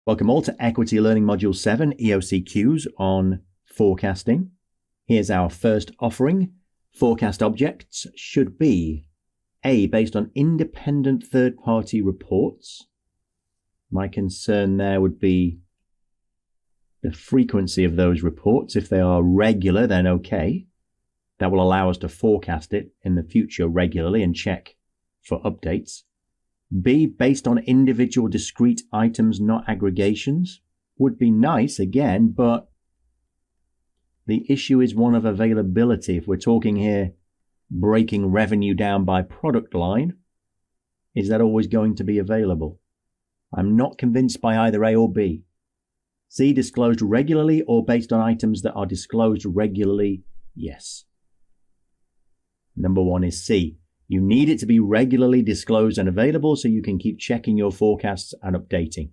Welcome all to Equity Learning Module 7 EOCQs on forecasting. Here's our first offering. Forecast objects should be A, based on independent third-party reports. My concern there would be the frequency of those reports. If they are regular, then okay. That will allow us to forecast it in the future regularly and check for updates. B, based on individual discrete items, not aggregations, would be nice again, but the issue is one of availability. If we're talking here breaking revenue down by product line, is that always going to be available? I'm not convinced by either A or B. C, disclosed regularly or based on items that are disclosed regularly? Yes. Number one is C. You need it to be regularly disclosed and available so you can keep checking your forecasts and updating.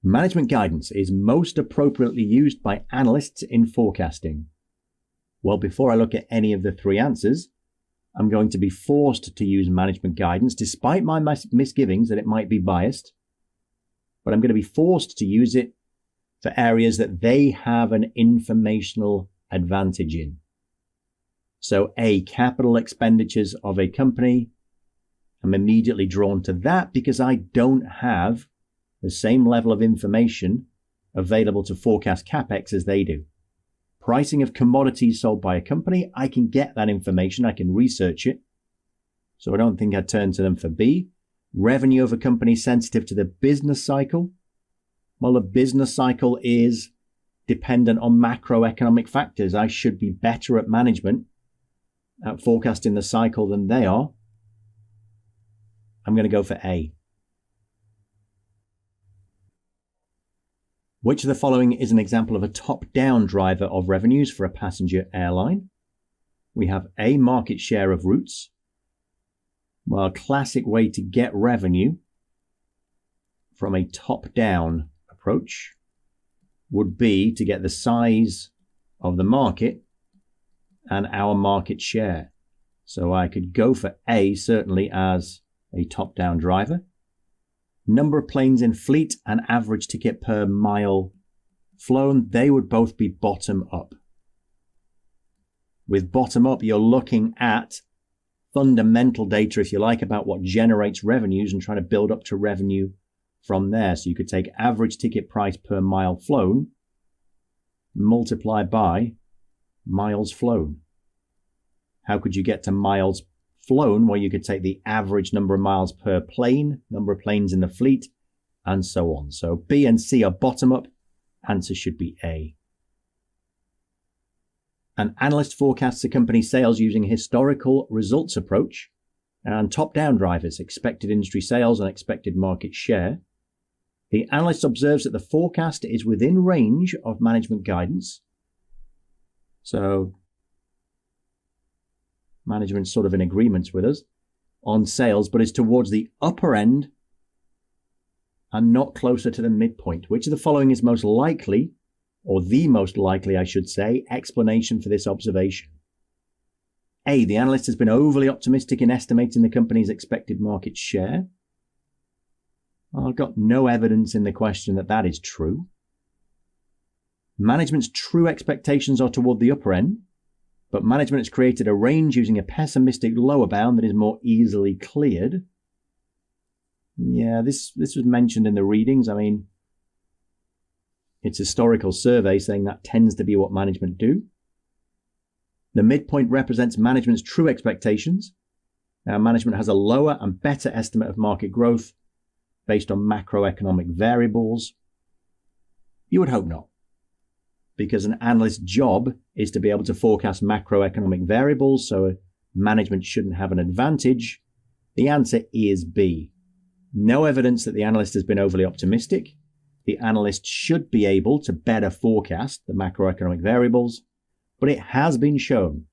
Management guidance is most appropriately used by analysts in forecasting. Well, before I look at any of the three answers, I'm going to be forced to use management guidance despite my misgivings that it might be biased. But I'm going to be forced to use it for areas that they have an informational advantage in. So A, capital expenditures of a company. I'm immediately drawn to that because I don't have the same level of information available to forecast CapEx as they do. Pricing of commodities sold by a company, I can get that information, I can research it. So I don't think I'd turn to them for B. Revenue of a company sensitive to the business cycle. Well, the business cycle is dependent on macroeconomic factors. I should be better at management at forecasting the cycle than they are. I'm going to go for A. Which of the following is an example of a top-down driver of revenues for a passenger airline? We have A, market share of routes. Well, a classic way to get revenue from a top-down approach would be to get the size of the market and our market share. So I could go for A, certainly as a top-down driver. Number of planes in fleet and average ticket per mile flown, they would both be bottom-up. With bottom-up, you're looking at fundamental data, if you like, about what generates revenues and trying to build up to revenue from there. So you could take average ticket price per mile flown, multiply by miles flown. How could you get to miles flown? Well, you could take the average number of miles per plane, number of planes in the fleet, and so on. So B and C are bottom up. Answer should be A. An analyst forecasts a company's sales using a historical results approach and top-down drivers, expected industry sales and expected market share. The analyst observes that the forecast is within range of management guidance. So management's sort of in agreement with us on sales, but is towards the upper end and not closer to the midpoint. Which of the following is most likely, or the most likely, I should say, explanation for this observation? A, the analyst has been overly optimistic in estimating the company's expected market share. I've got no evidence in the question that that is true. Management's true expectations are toward the upper end, but management has created a range using a pessimistic lower bound that is more easily cleared. Yeah, this was mentioned in the readings. I mean, it's a historical survey saying that tends to be what management do. The midpoint represents management's true expectations. Now, management has a lower and better estimate of market growth based on macroeconomic variables. You would hope not, because an analyst's job is to be able to forecast macroeconomic variables, so management shouldn't have an advantage. The answer is B. No evidence that the analyst has been overly optimistic. The analyst should be able to better forecast the macroeconomic variables, but it has been shown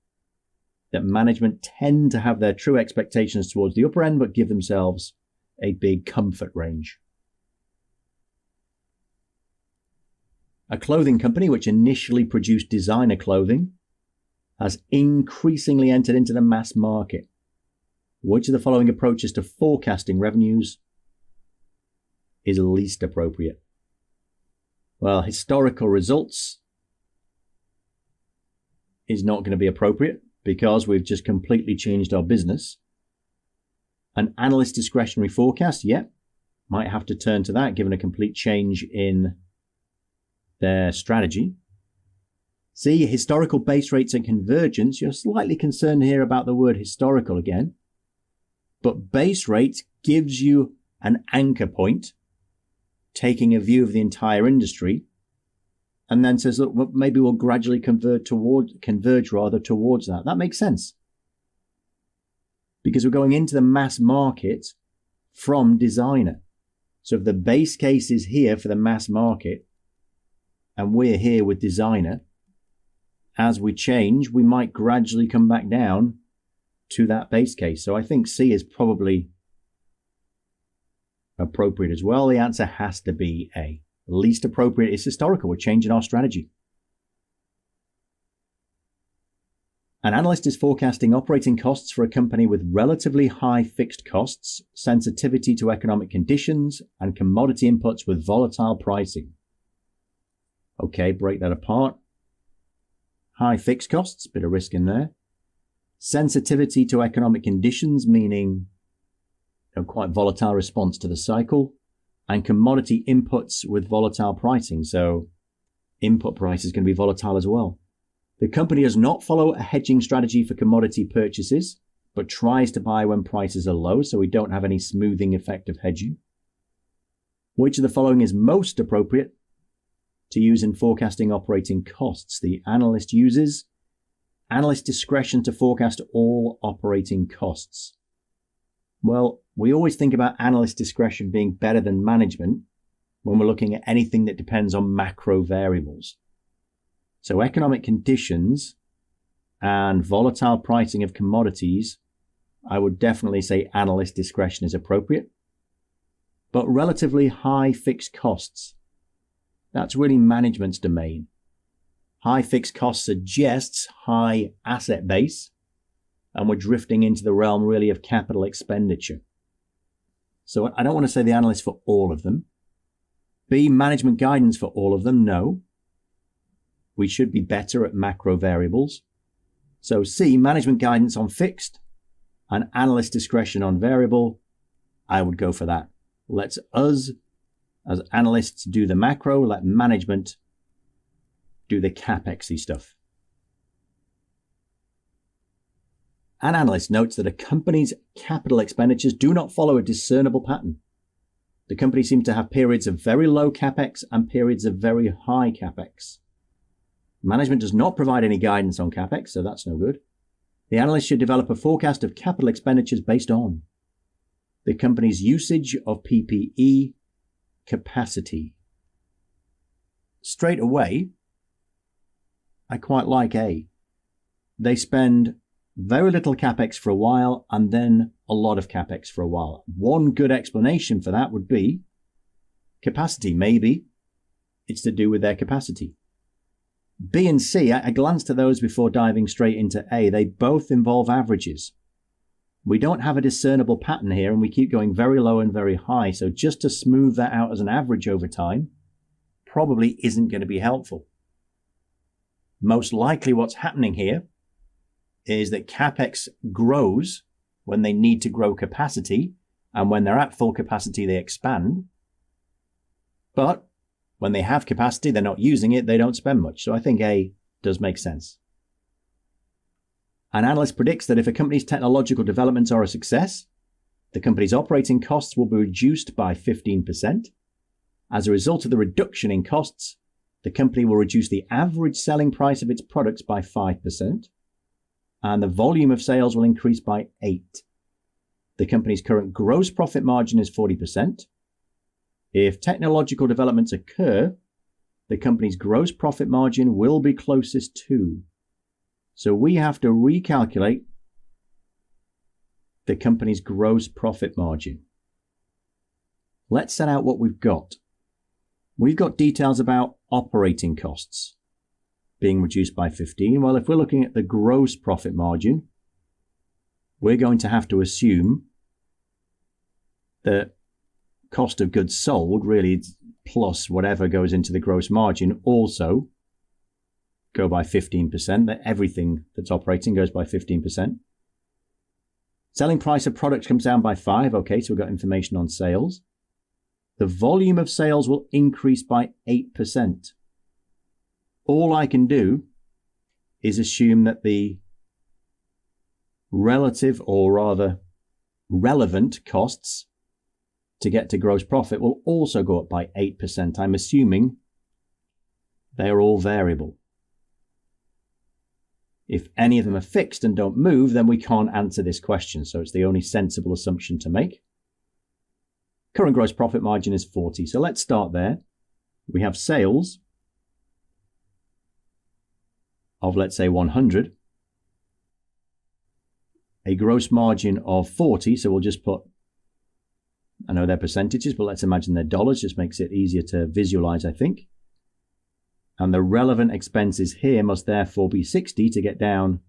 that management tend to have their true expectations towards the upper end, but give themselves a big comfort range. A clothing company which initially produced designer clothing has increasingly entered into the mass market. Which of the following approaches to forecasting revenues is least appropriate? Well, historical results is not going to be appropriate because we've just completely changed our business. An analyst discretionary forecast, might have to turn to that given a complete change in their strategy. C, historical base rates and convergence. You're slightly concerned here about the word historical again. But base rate gives you an anchor point, taking a view of the entire industry, and then says, look, maybe we'll gradually converge towards that. That makes sense. Because we're going into the mass market from designer. So if the base case is here for the mass market, and we're here with designer, as we change, we might gradually come back down to that base case. So I think C is probably appropriate as well. The answer has to be A. Least appropriate is historical. We're changing our strategy. An analyst is forecasting operating costs for a company with relatively high fixed costs, sensitivity to economic conditions, and commodity inputs with volatile pricing. Okay, break that apart. High fixed costs, bit of risk in there. Sensitivity to economic conditions, meaning quite volatile response to the cycle. And commodity inputs with volatile pricing. So input price is going to be volatile as well. The company does not follow a hedging strategy for commodity purchases, but tries to buy when prices are low, so we don't have any smoothing effect of hedging. Which of the following is most appropriate to use in forecasting operating costs? The analyst uses analyst discretion to forecast all operating costs. Well, we always think about analyst discretion being better than management when we're looking at anything that depends on macro variables. So economic conditions and volatile pricing of commodities, I would definitely say analyst discretion is appropriate. But relatively high fixed costs, that's really management's domain. High fixed costs suggests high asset base, and we're drifting into the realm really of capital expenditure. So I don't want to say the analyst for all of them. B, management guidance for all of them. No. We should be better at macro variables. So C, management guidance on fixed and analyst discretion on variable. I would go for that. Let's us as analysts do the macro, let management do the CapEx-y stuff. An analyst notes that a company's capital expenditures do not follow a discernible pattern. The company seems to have periods of very low CapEx and periods of very high CapEx. Management does not provide any guidance on CapEx, so that's no good. The analyst should develop a forecast of capital expenditures based on the company's usage of PPE capacity. Straight away, I quite like A. They spend very little CapEx for a while and then a lot of CapEx for a while. One good explanation for that would be capacity. Maybe it's to do with their capacity. B and C, I glanced at those before diving straight into A. They both involve averages. We don't have a discernible pattern here and we keep going very low and very high. So just to smooth that out as an average over time probably isn't going to be helpful. Most likely what's happening here is that CapEx grows when they need to grow capacity, and when they're at full capacity, they expand. But when they have capacity, they're not using it, they don't spend much. So I think A does make sense. An analyst predicts that if a company's technological developments are a success, the company's operating costs will be reduced by 15%. As a result of the reduction in costs, the company will reduce the average selling price of its products by 5%. And the volume of sales will increase by 8%. The company's current gross profit margin is 40%. If technological developments occur, the company's gross profit margin will be closest to. So we have to recalculate the company's gross profit margin. Let's set out what we've got. We've got details about operating costs being reduced by 15. Well, if we're looking at the gross profit margin, we're going to have to assume that cost of goods sold, really, plus whatever goes into the gross margin, also go by 15%. That everything that's operating goes by 15%. Selling price of products comes down by 5. Okay, so we've got information on sales. The volume of sales will increase by 8%. All I can do is assume that the relative, or rather relevant, costs to get to gross profit will also go up by 8%. I'm assuming they're all variable. If any of them are fixed and don't move, then we can't answer this question. So it's the only sensible assumption to make. Current gross profit margin is 40. So let's start there. We have sales of, let's say, 100. A gross margin of 40. So we'll just put, I know they're percentages, but let's imagine they're dollars. Just makes it easier to visualize, I think. And the relevant expenses here must therefore be 60 to get down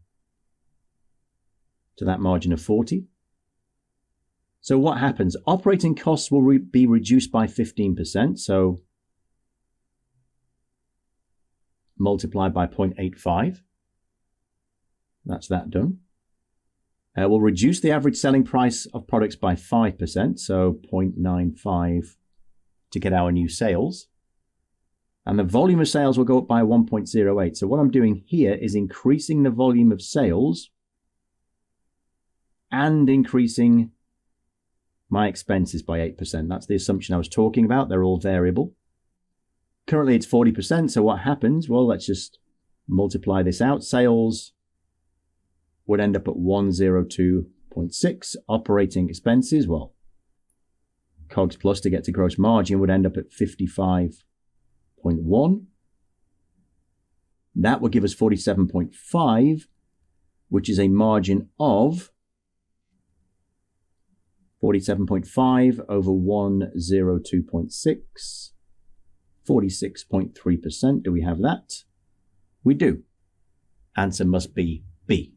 to that margin of 40. So what happens? Operating costs will be reduced by 15%. So multiplied by 0.85. That's that done. We'll reduce the average selling price of products by 5%. So 0.95 to get our new sales. And the volume of sales will go up by 1.08. So what I'm doing here is increasing the volume of sales and increasing my expenses by 8%. That's the assumption I was talking about. They're all variable. Currently it's 40%. So what happens? Well, let's just multiply this out. Sales would end up at 102.6. Operating expenses, well, COGS plus to get to gross margin would end up at 55.1. That would give us 47.5, which is a margin of 47.5 over 102.6, 46.3%. Do we have that? We do. Answer must be B.